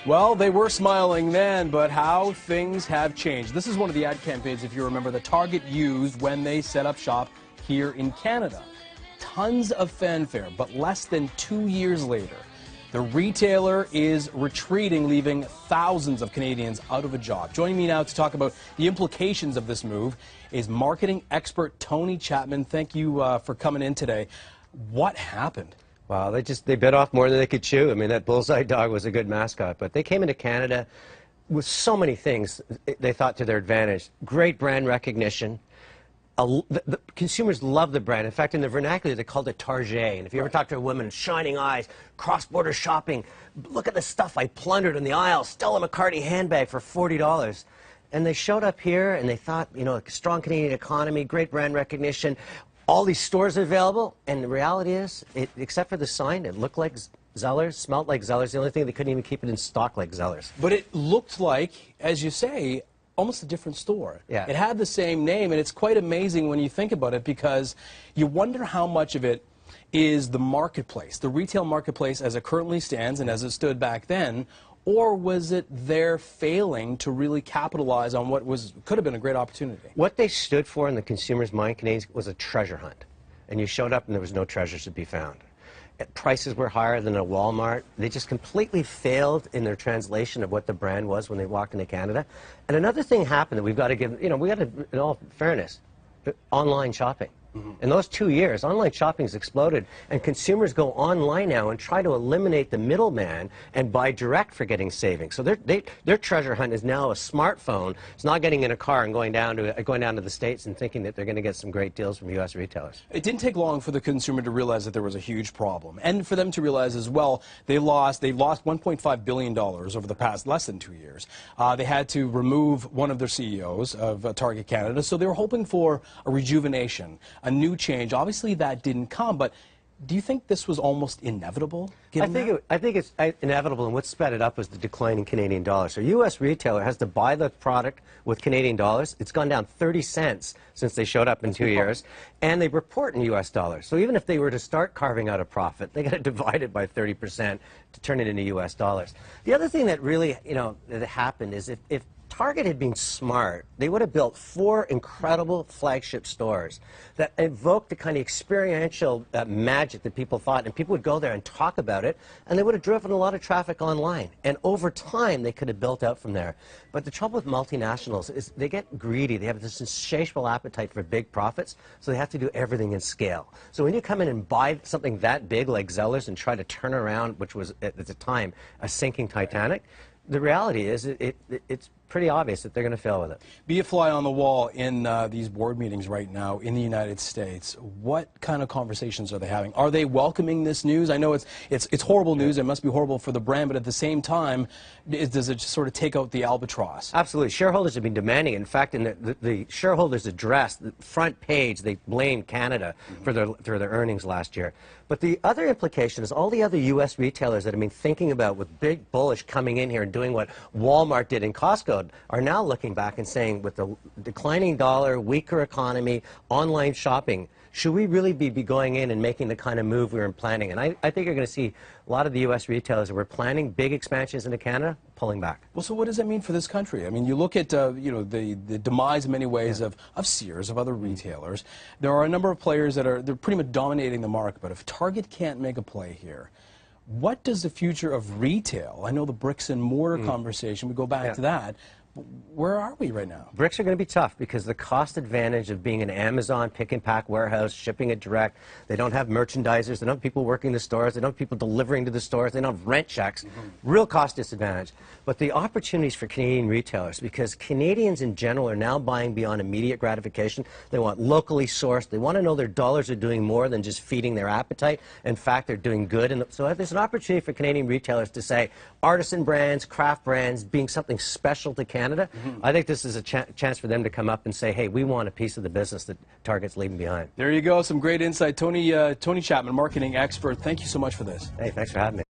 Well, they were smiling then, but how things have changed. This is one of the ad campaigns, if you remember, that Target used when they set up shop here in Canada. Tons of fanfare, but less than 2 years later, the retailer is retreating, leaving thousands of Canadians out of a job. Joining me now to talk about the implications of this move is marketing expert Tony Chapman. Thank you for coming in today. What happened? Well, they bit off more than they could chew. I mean, that bullseye dog was a good mascot, but they came into Canada with so many things they thought to their advantage. Great brand recognition. The consumers love the brand. In fact, in the vernacular, they called it Target. And if you ever talk to a woman, shining eyes, cross-border shopping, look at the stuff I plundered in the aisle, Stella McCartney handbag for $40. And they showed up here and they thought, you know, a strong Canadian economy, great brand recognition, all these stores available, and the reality is, except for the sign, it looked like Zellers, smelled like Zellers. The only thing, they couldn't even keep it in stock like Zellers. But it looked like, as you say, almost a different store. Yeah. It had the same name, and it's quite amazing when you think about it, because you wonder how much of it is the marketplace, the retail marketplace as it currently stands and as it stood back then, or was it their failing to really capitalize on what could have been a great opportunity? What they stood for in the consumer's mind, Canadians, was a treasure hunt. And you showed up and there was no treasures to be found. Prices were higher than a Walmart. They just completely failed in their translation of what the brand was when they walked into Canada. And another thing happened that we've got to give, you know, we got to, in all fairness, online shopping. In those 2 years, online shopping has exploded, and consumers go online now and try to eliminate the middleman and buy direct for getting savings. So their treasure hunt is now a smartphone. It's not getting in a car and going down to the States and thinking that they're going to get some great deals from U.S. retailers. It didn't take long for the consumer to realize that there was a huge problem, and for them to realize as well they've lost $1.5 billion over the past less than 2 years. They had to remove one of their CEOs of Target Canada, so they were hoping for a rejuvenation, a new change. Obviously, that didn't come, but do you think this was almost inevitable? I think it's inevitable, and what sped it up was the decline in Canadian dollars. So a U.S. retailer has to buy the product with Canadian dollars. It's gone down 30 cents since they showed up in 2 years, and they report in U.S. dollars. So even if they were to start carving out a profit, they got to divide it by 30% to turn it into U.S. dollars. The other thing that really, you know, that happened is if Target had been smart, they would have built 4 incredible flagship stores that evoked the kind of experiential magic that people thought, and people would go there and talk about it, and they would have driven a lot of traffic online. And over time, they could have built out from there. But the trouble with multinationals is they get greedy. They have this insatiable appetite for big profits, so they have to do everything in scale. So when you come in and buy something that big like Zellers and try to turn around, which was at the time a sinking Titanic, the reality is it's pretty obvious that they're going to fail with it. Be a fly on the wall in these board meetings right now in the United States. What kind of conversations are they having? Are they welcoming this news? I know it's horrible news. It must be horrible for the brand, but at the same time, does it just sort of take out the albatross? Absolutely. Shareholders have been demanding it. In fact, in the shareholders' address, the front page, they blamed Canada for their earnings last year. But the other implication is all the other U.S. retailers that have been thinking about with big bullish coming in here and doing what Walmart did in Costco are now looking back and saying, with the declining dollar, weaker economy, online shopping, should we really be going in and making the kind of move we were planning? And I think you're going to see a lot of the U.S. retailers that were planning big expansions into Canada pulling back. Well, so what does that mean for this country? I mean, you look at you know, the demise in many ways of Sears, of other retailers. There are a number of players that they're pretty much dominating the market. But if Target can't make a play here, what does the future of retail? I know the bricks and mortar conversation. We go back to that. Where are we right now? Bricks are going to be tough because the cost advantage of being an Amazon pick and pack warehouse, shipping it direct, they don't have merchandisers, they don't have people working the stores, they don't have people delivering to the stores, they don't have rent checks. Real cost disadvantage. But the opportunities for Canadian retailers, because Canadians in general are now buying beyond immediate gratification. They want locally sourced. They want to know their dollars are doing more than just feeding their appetite. In fact, they're doing good. And so there's an opportunity for Canadian retailers to say artisan brands, craft brands, being something special to Canada. I think this is a chance for them to come up and say, hey, we want a piece of the business that Target's leaving behind. There you go. Some great insight. Tony Chapman, marketing expert. Thank you so much for this. Hey, thanks for having me.